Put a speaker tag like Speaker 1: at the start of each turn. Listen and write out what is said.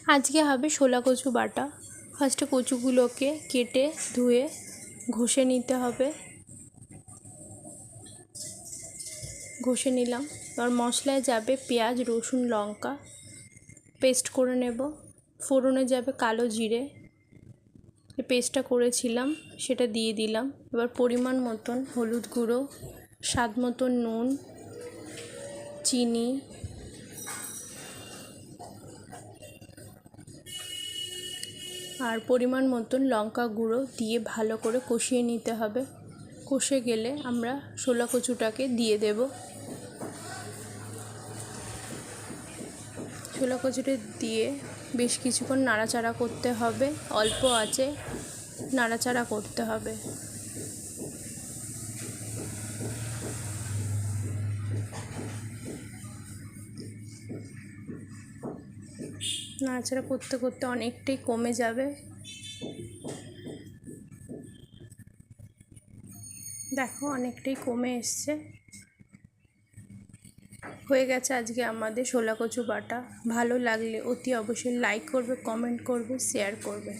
Speaker 1: আজকে হবে শোলা কচু বাটা। ফার্স্টে কচুগুলোকে কেটে ধুয়ে ঘষে নিতে হবে। ঘষে নিলাম। এবার মশলায় যাবে পেঁয়াজ, রসুন, লঙ্কা পেস্ট করে নেব। ফোড়নে যাবে কালো জিরে, পেস্টটা করেছিলাম সেটা দিয়ে দিলাম। এবার পরিমাণ মতন হলুদ গুঁড়ো, স্বাদ মতন নুন, চিনি, আর পরিমাণ মতন লঙ্কা গুঁড়ো দিয়ে ভালো করে কষিয়ে নিতে হবে। কষে গেলে আমরা শোলা কচুটাকে দিয়ে দেব। শোলা কচুটা দিয়ে বেশ কিছুক্ষণ নাড়াচাড়া করতে হবে, অল্প আঁচে নাড়াচাড়া করতে হবে। নাড়াচাড়া করতে করতে অনেকটাই কমে যাবে। দেখো অনেকটাই কমে এসছে। হয়ে গেছে আজকে আমাদের শোলা কচু বাটা। ভালো লাগলে অতি অবশ্যই লাইক করবে, কমেন্ট করবে, শেয়ার করবে।